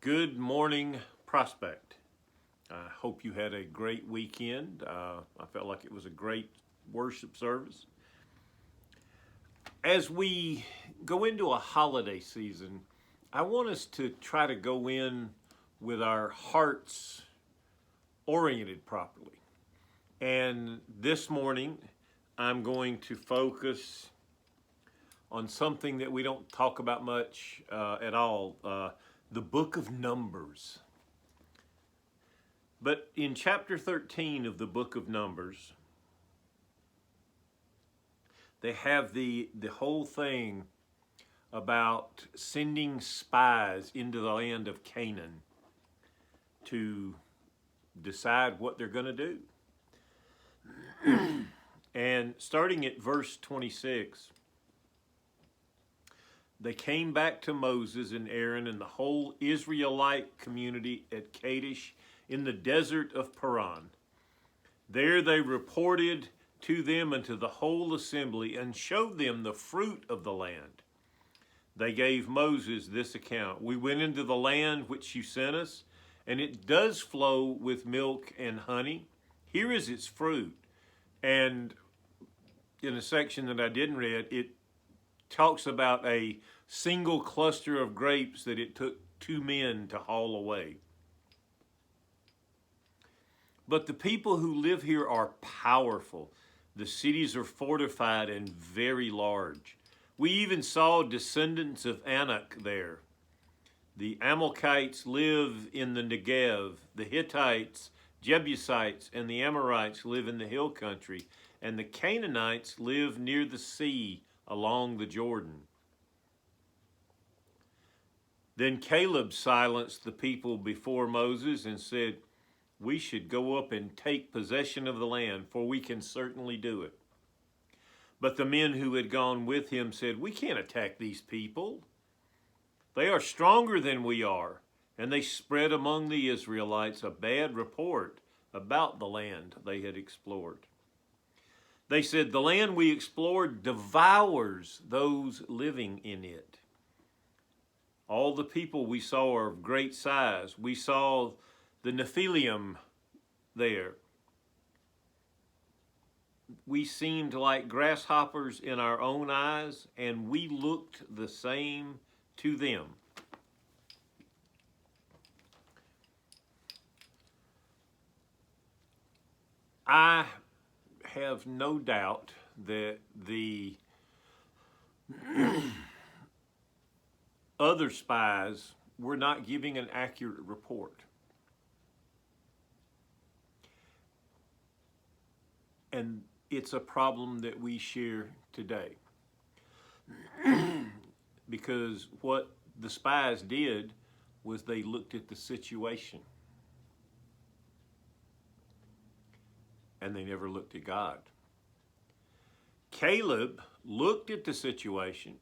Good morning, Prospect. I hope you had a great weekend. I felt like it was a great worship service. As we go into a holiday season, I want us to try to go in with our hearts oriented properly. And this morning, I'm going to focus on something that we don't talk about much at all, the book of Numbers. But in chapter 13 of the book of Numbers, they have the whole thing about sending spies into the land of Canaan to decide what they're going to do. And starting at verse 26, they came back to Moses and Aaron and the whole Israelite community at Kadesh in the desert of Paran. There they reported to them and to the whole assembly and showed them the fruit of the land. They gave Moses this account: "We went into the land which you sent us, and it does flow with milk and honey. Here is its fruit." And in a section that I didn't read, it talks about a single cluster of grapes that it took 2 men to haul away. But the people who live here are powerful. The cities are fortified and very large. We even saw descendants of Anak there. The Amalekites live in the Negev. The Hittites, Jebusites, and the Amorites live in the hill country. And the Canaanites live near the sea along the Jordan. Then Caleb silenced the people before Moses and said, "We should go up and take possession of the land, for we can certainly do it." But the men who had gone with him said, "We can't attack these people. They are stronger than we are." And they spread among the Israelites a bad report about the land they had explored. They said, "The land we explored devours those living in it. All the people we saw are of great size. We saw the Nephilim there. We seemed like grasshoppers in our own eyes, and we looked the same to them." I have no doubt that the other spies were not giving an accurate report. And it's a problem that we share today. Because what the spies did was they looked at the situation. And they never looked at God. Caleb looked at the situation,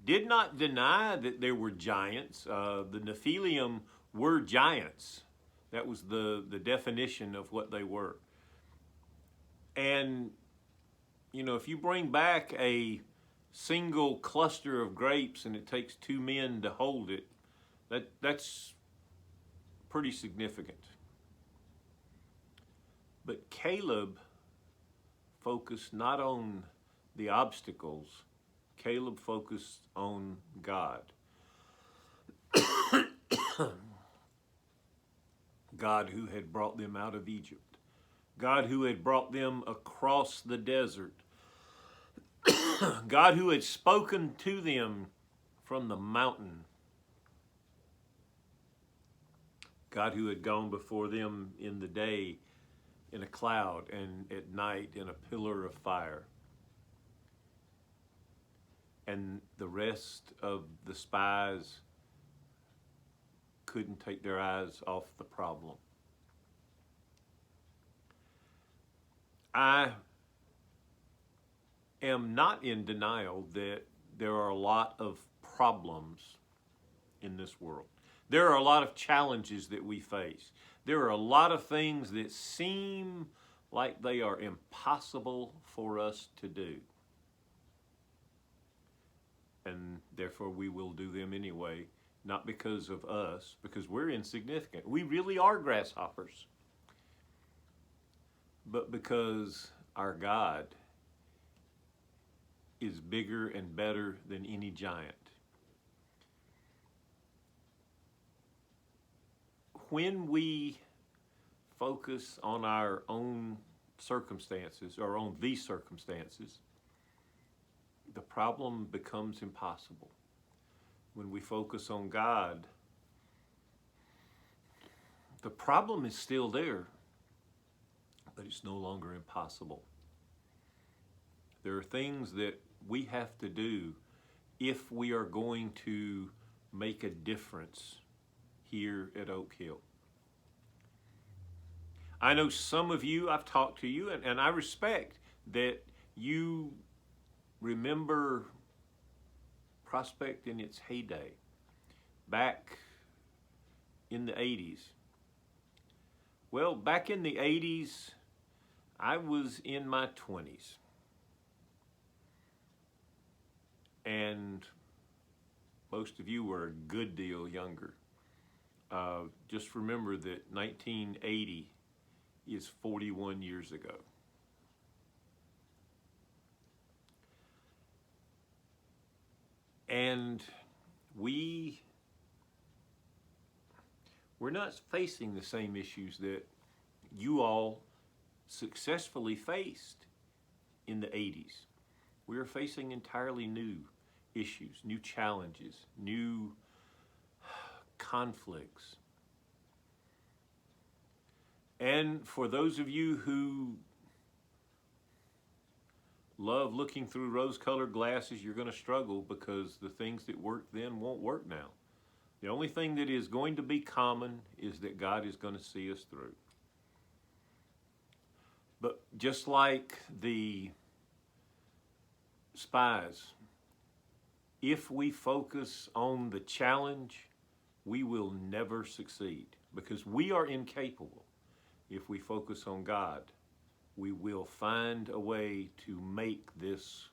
did not deny that there were giants. The Nephilim were giants. That was the definition of what they were. And, you know, if you bring back a single cluster of grapes and it takes 2 men to hold it, that's pretty significant. But Caleb focused not on the obstacles. Caleb focused on God. God who had brought them out of Egypt. God who had brought them across the desert. God who had spoken to them from the mountain. God who had gone before them in the day in a cloud and at night in a pillar of fire. And the rest of the spies couldn't take their eyes off the problem. I am not in denial that there are a lot of problems in this world. There are a lot of challenges that we face. There are a lot of things that seem like they are impossible for us to do. And therefore we will do them anyway not because of us, because we're insignificant. We really are grasshoppers, but because our God is bigger and better than any giant. When we focus on our own circumstances or on these circumstances, the problem becomes impossible. When we focus on God, the problem is still there, but it's no longer impossible. There are things that we have to do if we are going to make a difference here at Oak Hill. I know some of you, I've talked to you, and I respect that you remember Prospect in its heyday, back in the 80s. Well, back in the 80s, I was in my 20s. And most of you were a good deal younger. Just remember that 1980 is 41 years ago. And we're not facing the same issues that you all successfully faced in the 80s. We are facing entirely new issues, new challenges, new conflicts. And for those of you who love looking through rose-colored glasses, you're going to struggle because the things that worked then won't work now. The only thing that is going to be common is that God is going to see us through. But just like the spies, if we focus on the challenge, we will never succeed because we are incapable. If we focus on God, we will find a way to make this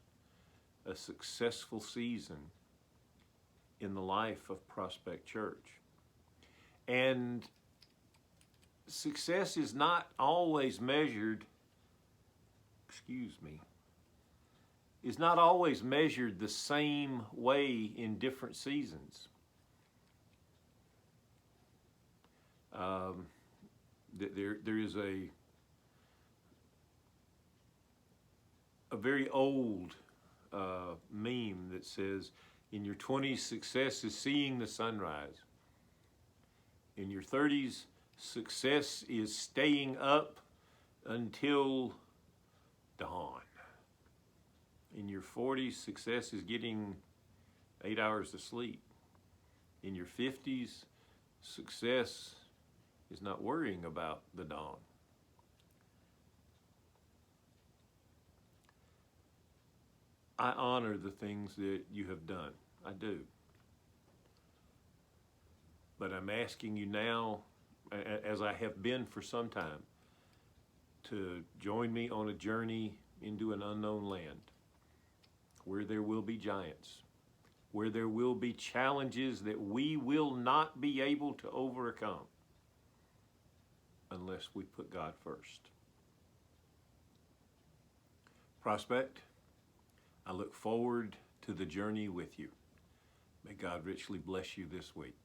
a successful season in the life of Prospect Church. And success is not always measured, is not always measured the same way in different seasons. There is a very old meme that says, in your 20s, success is seeing the sunrise. In your 30s, success is staying up until dawn. In your 40s, success is getting 8 hours of sleep. In your 50s, success is not worrying about the dawn. I honor the things that you have done. I do. But I'm asking you now, as I have been for some time, to join me on a journey into an unknown land where there will be giants, where there will be challenges that we will not be able to overcome unless we put God first. Prospect, I look forward to the journey with you. May God richly bless you this week.